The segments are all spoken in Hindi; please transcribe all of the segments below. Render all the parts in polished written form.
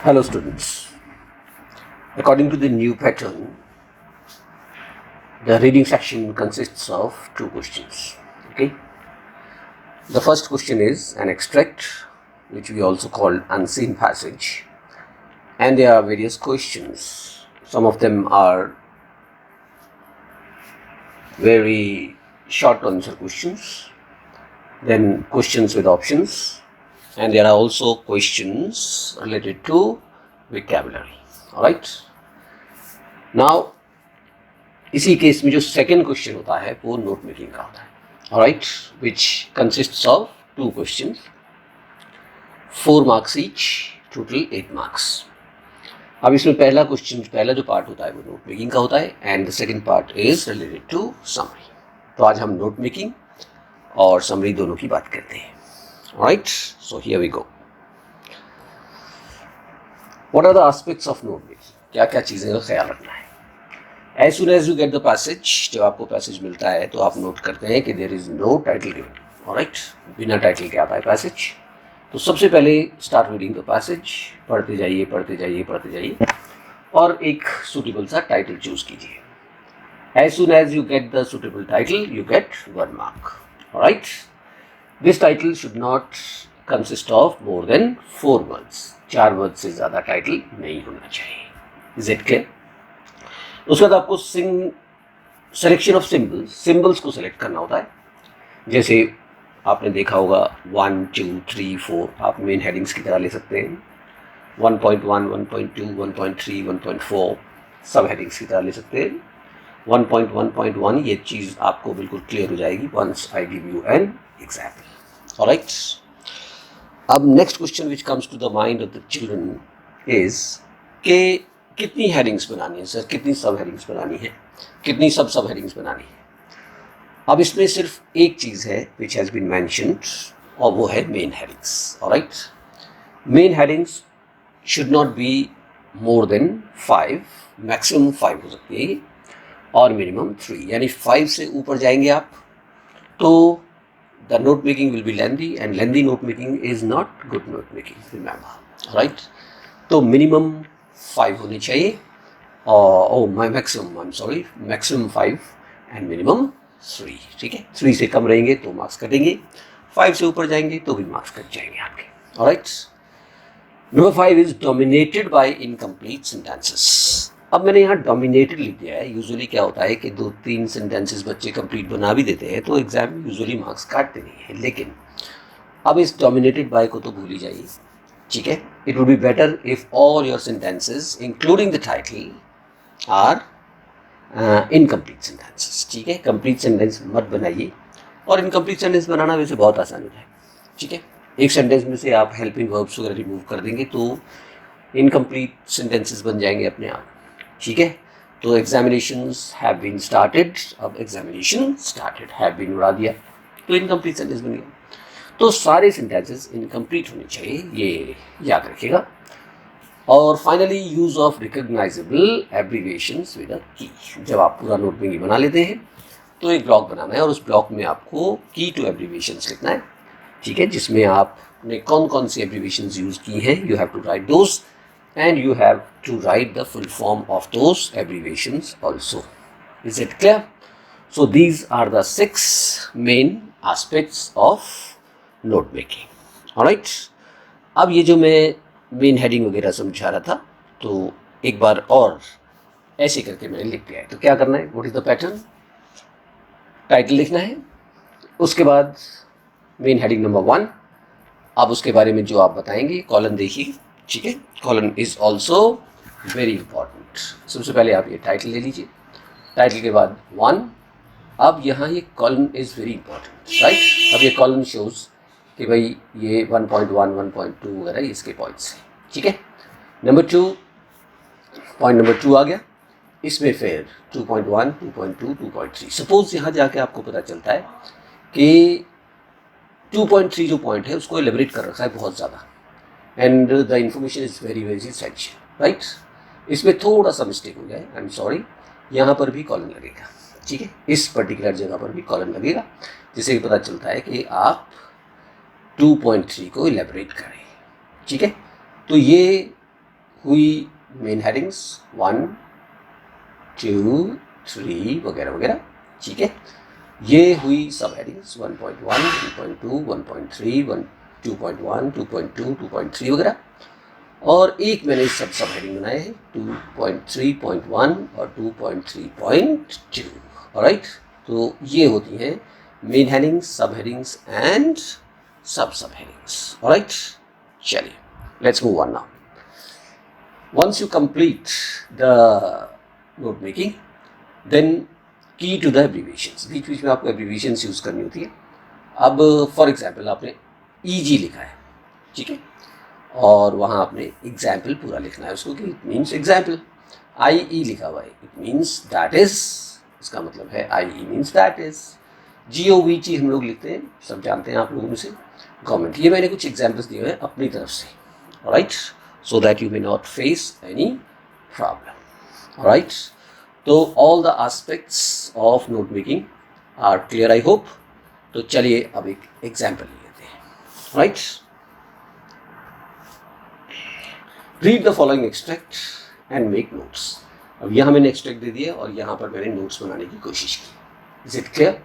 Hello students, according to the new pattern, the reading section consists of two questions. Okay, the first question is an extract, which we also call unseen passage, and there are various questions. Some of them are very short answer questions, then questions with options, and there are also questions related to vocabulary. All right, now इसी केस में जो सेकेंड क्वेश्चन होता है वो नोट मेकिंग का होता है. Alright, which consists of two questions, 4 marks each, total 8 marks. अब इसमें पहला जो पार्ट होता है वो नोट मेकिंग का होता है and the second part is related to summary. तो आज हम नोट मेकिंग और समरी दोनों की बात करते हैं. Alright, so here we go. What are the aspects of note making? क्या क्या चीज़ें का ख्याल रखना है. As soon as you get the passage, जब आपको पैसेज मिलता है तो आप नोट करते हैं कि there is no title given. Alright, बिना टाइटल के आता है पैसेज. तो सबसे पहले स्टार्ट रीडिंग द पैसेज, पढ़ते जाइए और एक सुटेबल सा टाइटल चूज कीजिए. As soon as you get the suitable title, you get 1 mark. Alright, this title should not consist of more than 4 words. 4 word से ज़्यादा टाइटल नहीं होना चाहिए. Is it clear? उसके बाद आपको सिलेक्शन ऑफ सिंबल्स को सिलेक्ट करना होता है. जैसे आपने देखा होगा 1, 2, 3, 4 आप मेन हेडिंग्स की तरह ले सकते हैं. 1.1, 1.2, 1.3, 1.4 सब हेडिंग्स की तरह ले सकते हैं. 1.1.1 ये चीज़ आपको बिल्कुल क्लियर हो जाएगी once I give you an example. Alright, अब next question which comes to the mind of the children is के कितनी हेडिंग्स बनानी है सर, कितनी सब हेडिंग्स बनानी है, कितनी सब हेडिंग्स बनानी है. अब इसमें सिर्फ एक चीज़ है विच हैज़ बीन मैंशन्ड और वो है main headings. Alright, main headings should not be more than 5, maximum 5 हो सकती है और मिनिमम 3, यानी 5 से ऊपर जाएंगे आप तो the note making will be lengthy and lengthy note making is not good note making, remember. Right, तो मिनिमम 5 होनी चाहिए और मैक्सिमम 5 एंड मिनिमम 3. ठीक है, 3 से कम रहेंगे तो मार्क्स कटेंगे, 5 से ऊपर जाएंगे तो भी मार्क्स कट जाएंगे आपके. Alright, number 5 is dominated by incomplete sentences. अब मैंने यहाँ डोमिनेटेड लिख दिया है. यूजुअली क्या होता है कि 2-3 सेंटेंसेस बच्चे कंप्लीट बना भी देते हैं तो एग्जाम में यूजुअली मार्क्स काटते नहीं हैं, लेकिन अब इस डोमिनेटेड बाय को तो भूल ही जाइए. ठीक है, it would be better if all your sentences including the title are incomplete sentences. ठीक है, complete sentence मत बनाइए और incomplete sentence बनाना वैसे बहुत आसान होता है. ठीक है, एक सेंटेंस में से आप हेल्पिंग वर्ब्स वगैरह रिमूव कर देंगे तो incomplete sentences बन जाएंगे अपने आप. ठीक है, तो examinations have been started, अब examination started, have been उड़ा दिया तो incomplete sentence बन गया. तो सारे सेंटेंसेस इनकम्प्लीट होने चाहिए, ये याद रखिएगा. और finally use of recognisable abbreviations with a की. जब आप पूरा नोट में बना लेते हैं तो एक ब्लॉक बनाना है और उस ब्लॉक में आपको की टू एब्रीविएशंस लिखना है. ठीक है, जिसमें आपने कौन कौन सी एब्रीविएशंस यूज़ की हैं, you have to write those and you have to write the full form of those abbreviations also. Is it clear? So these are the 6 main aspects of note making. Alright, अब ये जो मैं मेन हेडिंग वगैरह समझा रहा था तो एक बार और ऐसे करके मैंने लिख दिया है. तो क्या करना है, what is the pattern, title लिखना है, उसके बाद मेन हेडिंग नंबर 1. अब उसके बारे में जो आप बताएंगे कॉलन देखिए. ठीक है, colon is also very important. सबसे पहले आप ये टाइटल ले लीजिए, टाइटल के बाद 1. अब यहाँ ये colon is very important. Right, अब ये कॉलन शोज कि भाई ये 1.1, 1.2 वगैरह इसके पॉइंट्स हैं. ठीक है, नंबर 2, पॉइंट नंबर 2 आ गया. इसमें फिर 2.1, 2.2, 2.3. सपोज यहाँ जाके आपको पता चलता है कि 2.3 जो पॉइंट है उसको एलिबरेट कर रखा है बहुत ज़्यादा and the information is very very essential. Right, इसमें थोड़ा सा मिस्टेक हो जाए, आई एम सॉरी. यहाँ पर भी कॉलन लगेगा. ठीक है, इस पर्टिकुलर जगह पर भी कॉलन लगेगा, जिससे पता चलता है कि आप 2.3 को इलेबरेट करें. ठीक है, तो ये हुई मेन हेडिंग्स 1, 2, 3 वगैरह वगैरह, ठीक है। ये हुई सब हेडिंग्स 1.1, 1.2, 1.3, 2.1, 2.2, 2.3 वगैरह, और एक मैंने सब हेडिंग बनाए हैं 2.3.1 और 2.3.2, ऑलराइट। तो ये होती हैं मेन हेडिंग्स, सब हेडिंग्स एंड सब हेडिंग्स, ऑलराइट। चलिए, let's move on now. Once you complete the note making, then key to the abbreviations, बीच बीच में आपको abbreviations यूज़ करनी होती है। अब फॉर एग्जाम्पल आपने EG लिखा है, ठीक है, और वहाँ आपने एग्जाम्पल पूरा लिखना है उसको, कि इट मीन्स एग्जाम्पल। IE लिखा हुआ है, इट मीन्स दैट इज, इसका मतलब है IE means that is. GOVT हम लोग लिखते हैं, सब जानते हैं आप लोगों में से, गवर्नमेंट। ये मैंने कुछ एग्जाम्पल्स दिए हैं अपनी तरफ से, alright, so that you may not face any problem, all right। तो all the aspects of note making are clear, I hope। तो चलिए अब एक एग्जाम्पल लेते हैं, right। read the following extract and make notes। अब यहाँ मैंने एक्सट्रैक्ट दे दिया और यहाँ पर मैंने नोट्स बनाने की कोशिश की। Is it clear?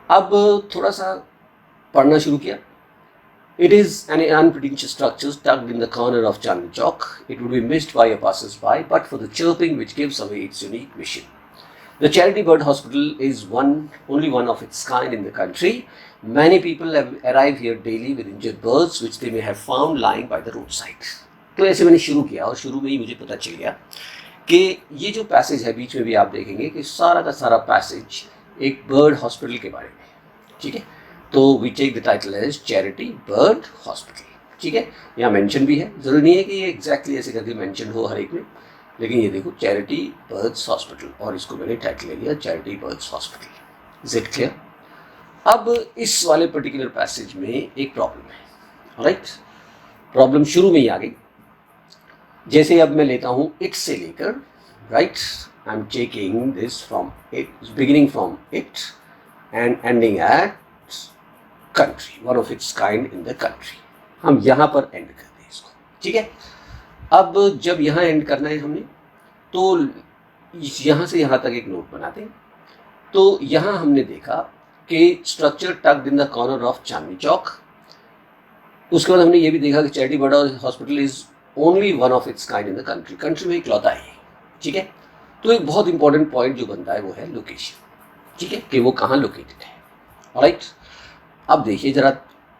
अब थोड़ा सा पढ़ना शुरू किया। It is an unpretentious structure tucked in the corner of Chandni Chowk. It would be missed by a passers-by, but for the chirping which gives away its unique mission. The Charity Bird Hospital is only one of its kind in the country. Many people arrive here daily with injured birds, which they may have found lying by the roadside. तो ऐसे मैंने शुरू किया और शुरू में ही मुझे पता चल गया कि ये जो पैसेज है, बीच में भी आप देखेंगे कि सारा का सारा पैसेज एक बर्ड हॉस्पिटल के बारे में, ठीक है। तो we take the title as charity bird hospital, ठीक है। यहाँ मेंशन भी है, जरूरी नहीं है कि ये एग्जैक्टली ऐसे करके मेंशन हो हर एक में, लेकिन ये देखो चैरिटी बर्ड्स हॉस्पिटल, और इसको मैंने टाइटल ले लिया charity birds hospital. Is it clear? अब इस वाले पर्टिकुलर पैसेज में एक प्रॉब्लम है, राइट। प्रॉब्लम शुरू में ही आ गई। जैसे अब मैं लेता हूँ इट से लेकर, right, I am taking this from it, beginning from it and ending eight country, one of its kind in the country। हम यहाँ पर एंड करते हैं इसको, ठीक है। अब जब यहाँ एंड करना है हमने, तो यहाँ से यहाँ तक एक नोट बनाते हैं। तो यहाँ हमने देखा कि structure tucked in the corner of Chandni Chowk. उसके बाद हमने ये भी देखा कि charity bird hospital is only one of its kind in the country, country में इकलौता है, ठीक है। तो एक बहुत इंपॉर्टेंट पॉइंट जो बनता है वो है लोकेशन, ठीक है, कि वो कहाँ लोकेटेड है, ऑलराइट। अब देखिए जरा,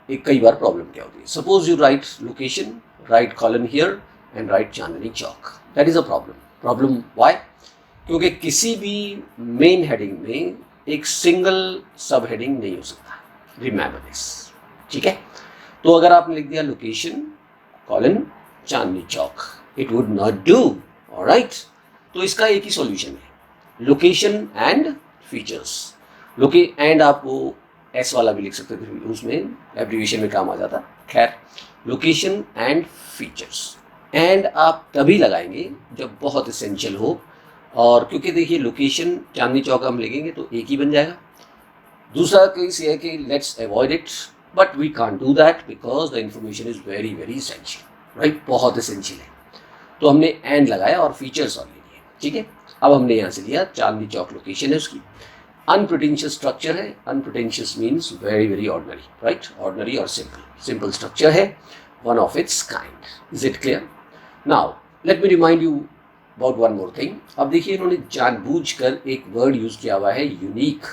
एक कई बार प्रॉब्लम क्या होती है। Suppose you right location, right colon here and right Chandni Chowk, that is a problem why? क्योंकि किसी भी मेन हेडिंग में एक सिंगल सब हेडिंग नहीं हो सकता, रिमेंबर दिस, ठीक है। तो अगर आपने लिख दिया location colon Chandni Chowk, it would not do, alright. तो इसका एक ही सॉल्यूशन है, लोकेशन एंड फीचर्स। एंड आप वो एस वाला भी लिख सकते थे, उसमें एब्रीविएशन में काम आ जाता। खैर, लोकेशन एंड फीचर्स, एंड आप तभी लगाएंगे जब बहुत एसेंशियल हो। और क्योंकि देखिए लोकेशन चांदनी चौक हम लिखेंगे तो एक ही बन जाएगा। दूसरा केस ये है कि let's avoid it, but we can't do that because the information is very very essential, right, बहुत एसेंशियल है। तो हमने एंड लगाया और फीचर्स और ले लिए, ठीक है। अब हमने यहाँ से लिया चांदनी चौक लोकेशन है उसकी, अनप्रिटेंशियस स्ट्रक्चर है। Unpretentious means very very ordinary, right, ordinary और सिंपल स्ट्रक्चर है, one of its kind. Is it clear? Now let me remind you about one more thing. अब देखिए इन्होंने जानबूझकर एक वर्ड यूज किया हुआ है यूनिक,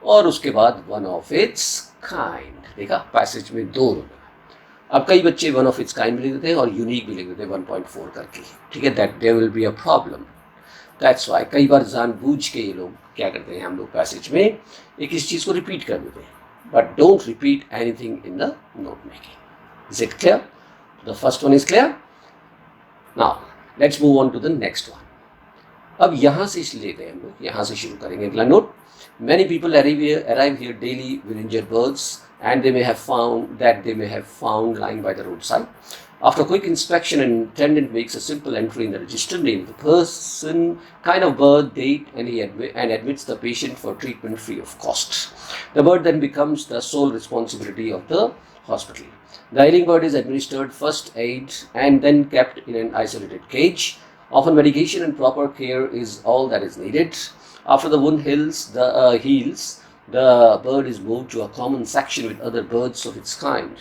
और उसके बाद वन ऑफ इट्स काइंड। देखा पैसेज में दो। अब कई बच्चे वन ऑफ इट्स काइंड भी लिख देते हैं और यूनिक भी लिख देते हैं 1.4 करके, ठीक है। That there will be a problem, that's why कई बार जानबूझ के ये लोग क्या करते हैं, हम लोग पैसेज में एक इस चीज़ को रिपीट कर देते हैं, but don't repeat anything in the note making. Is it clear? The first one is clear. Now let's move on to the next one. अब यहाँ से लेते हैं हम लोग, यहाँ से शुरू करेंगे अगला note. Many people arrive here daily with injured birds, and they may have found lying by the roadside. After quick inspection, an attendant makes a simple entry in the register, name of the person, kind of birth, date, and admits the patient for treatment free of cost. The bird then becomes the sole responsibility of the hospital. The ailing bird is administered first aid and then kept in an isolated cage. Often medication and proper care is all that is needed. After the wound heals, the bird is moved to a common section with other birds of its kind.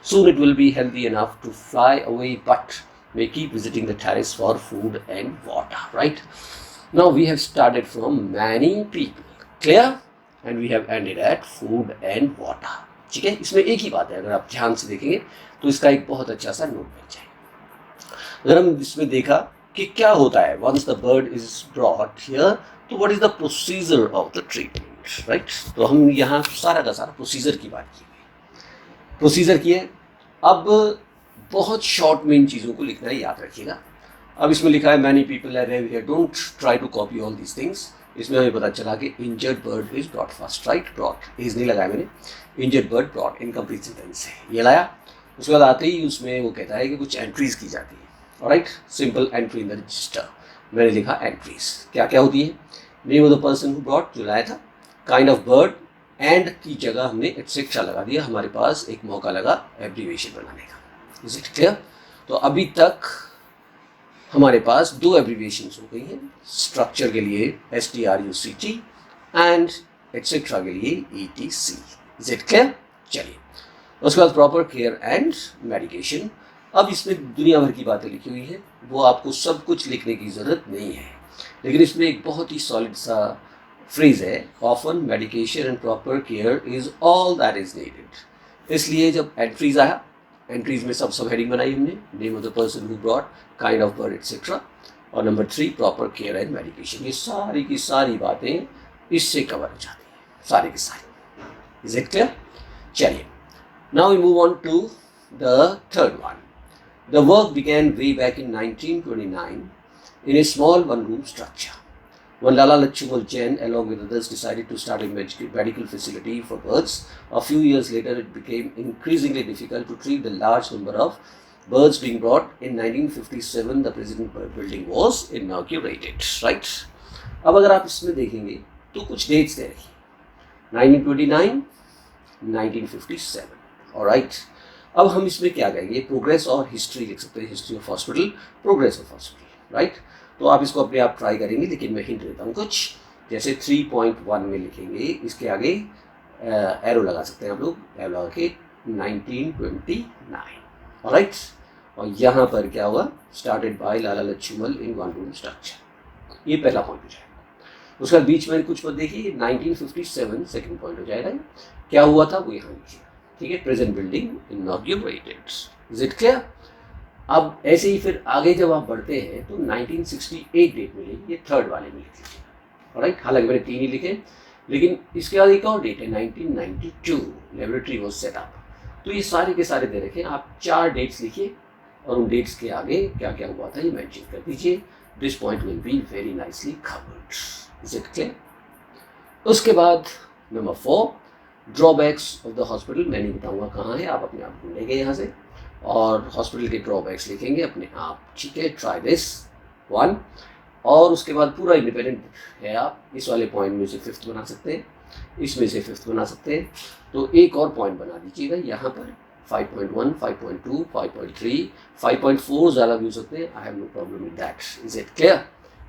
Soon it will be healthy enough to fly away, but may keep visiting the terrace for food and water. Right? Now we have started from many people. Clear? And we have ended at food and water. ठीक है, इसमें एक ही बात है, अगर आप ध्यान से देखेंगे तो इसका एक बहुत अच्छा सा नोट बन जाएगा। अगर हम इसमें देखा कि क्या होता है once the bird is brought here, तो what is the procedure of the treatment, right. तो हम यहाँ सारा का सारा प्रोसीजर की बात की, प्रोसीजर की है। अब बहुत शॉर्ट में इन चीज़ों को लिखना है, याद रखिएगा। अब इसमें लिखा है many people are here, don't try to copy all these things. इसमें हमें पता चला कि injured bird is brought first, right. Brought is नहीं लगाया मैंने, injured bird brought incomplete sentence है, ये लाया। उसके बाद आते ही उसमें वो कहता है कि कुछ एंट्रीज की जाती है, right. Simple entry in the register, मैंने लिखा एंट्रीज क्या क्या होती है। Name of the person who brought, जो लाया था, काइंड ऑफ बर्ड, एंड की जगह हमने एटसेट्रा लगा दिया। हमारे पास एक मौका लगा एब्रीविएशन बनाने का। Is it clear? तो अभी तक हमारे पास दो एब्रीविएशंस हो गई हैं, स्ट्रक्चर के लिए STRUCT एंड एटसेट्रा के लिए ETC। Is it clear? चलिए, उसके बाद प्रॉपर केयर एंड मेडिकेशन। अब इसमें दुनिया भर की बातें लिखी हुई हैं, वो आपको सब कुछ लिखने की ज़रूरत नहीं है, लेकिन इसमें एक बहुत ही सॉलिड सा फ्रेज है, often medication and proper care is all that is needed. इसलिए जब एंट्रीज आया, एंट्रीज में सब हेडिंग बनाई हमने, name of the person who brought, kind of bird etcetera, और number 3 proper care and medication. ये सारी की सारी बातें इससे कवर हो जाती हैं, सारी की सारी। Is it clear? चलिए, now we move on to the third one. The work began way back in 1929 in a small one-room structure. When Lala Lachhumal Jain, along with others, decided to start a medical facility for birds, a few years later it became increasingly difficult to treat the large number of birds being brought. In 1957, the present building was inaugurated. Right? अब अगर आप इसमें देखेंगे तो कुछ डेट्स दे रही, 1929, 1957. Alright? अब हम इसमें क्या कहेंगे, प्रोग्रेस और हिस्ट्री लिख सकते हैं, history of hospital, progress of hospital, right. तो आप इसको अपने आप ट्राई करेंगे, लेकिन मैं हिंट देता हूँ कुछ, जैसे 3.1 में लिखेंगे, इसके आगे एरो लगा सकते हैं आप लोग, एरो लगा के 1929, राइट। और यहाँ पर क्या हुआ, started by Lala Lachhumal in one room structure, ये पहला पॉइंट हो जाएगा। उसके बाद बीच में कुछ मत देखिए, 1957 सेकेंड पॉइंट हो जाएगा। क्या हुआ था वो यहाँ लिखिए, ठीक है, present building inaugurated. Is it clear? अब ऐसे ही फिर आगे जब आप बढ़ते हैं तो 1968 डेट मिलेगी, ये थर्ड वाले में लिख लीजिए, राइट। हालांकि मैंने 3 ही लिखे, लेकिन इसके बाद एक और डेट है 1992, लेबोरेटरी वाज सेट अप। तो ये सारे के सारे दे रखे हैं, आप 4 डेट्स लिखिए और उन डेट्स के आगे क्या क्या हुआ था ये मेंशन कर दीजिए। This point will be very nicely covered. Is it clear? उसके बाद number 4, drawbacks of the hospital. मैं नहीं बताऊंगा कहाँ है, आप अपने आप ढूंढेंगे यहाँ से, और हॉस्पिटल के ड्रॉबैक्स लिखेंगे अपने आप, ठीक है। ट्राई दिस 1, और उसके बाद पूरा इंडिपेंडेंट है, आप इस वाले पॉइंट में से 5th बना सकते हैं, इसमें से 5th बना सकते हैं। तो एक और पॉइंट बना दीजिएगा यहाँ पर, 5.1, 5.2, 5.3, 5.4 ज़्यादा भी हो सकते हैं, I have no problem with that. Is it clear?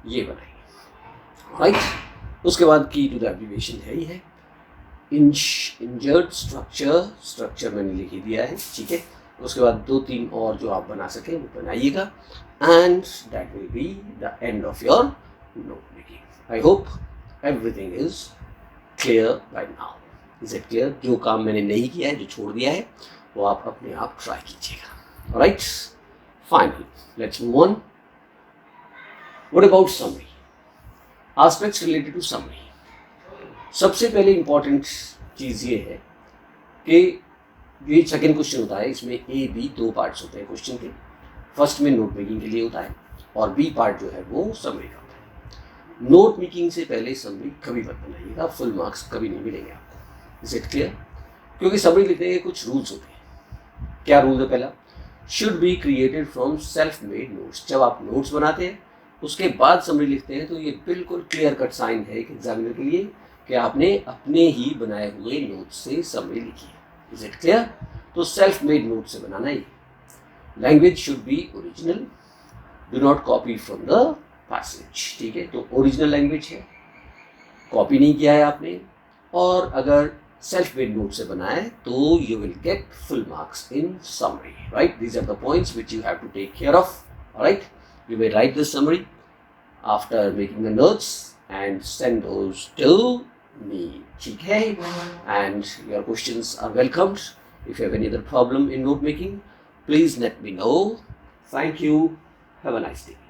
ये बनाइए, राइट। उसके बाद की टू द एब्रीविएशन है ही है, इंजर्ड स्ट्रक्चर मैंने लिख ही दिया है, ठीक है। उसके बाद 2-3 और जो आप बना सकें वो बनाइएगा, and that will be the end of your note making. I hope everything is clear by now. Is it clear? जो काम मैंने नहीं किया है, जो छोड़ दिया है, वो आप अपने आप ट्राई कीजिएगा, right. Finally let's move on. What about summary, aspects related to summary. सबसे पहले इंपॉर्टेंट चीज़ ये है कि ये सेकेंड क्वेश्चन होता है, इसमें A, B 2 पार्ट्स होते हैं क्वेश्चन के। फर्स्ट में नोट मेकिंग के लिए होता है, और B पार्ट जो है वो समरी का होता है। नोट मेकिंग से पहले समरी कभी मत बनाइएगा, फुल मार्क्स कभी नहीं मिलेंगे आपको। Is it clear? क्योंकि समरी लिखने के कुछ रूल्स होते हैं। क्या रूल है? पहला, should be created from self made notes. जब आप नोट्स बनाते हैं उसके बाद समरी लिखते हैं तो ये बिल्कुल क्लियर कट साइन है एक एग्जामिनर के लिए कि आपने अपने ही बनाए हुए नोट्स से समरी लिखी है। Is it clear? तो सेल्फ मेड नोट से बनाना ही। Language should be original, do not copy from the passage. ठीक है, तो ओरिजिनल लैंग्वेज है, कॉपी नहीं किया है आपने, और अगर सेल्फ मेड नोट से बनाए तो you will get full marks in summary, right? These are the points which you have to take care of, right? You may write this summary after making the notes and send those to me. Okay? And your questions are welcomed. If you have any other problem in note making, please let me know. Thank you. Have a nice day.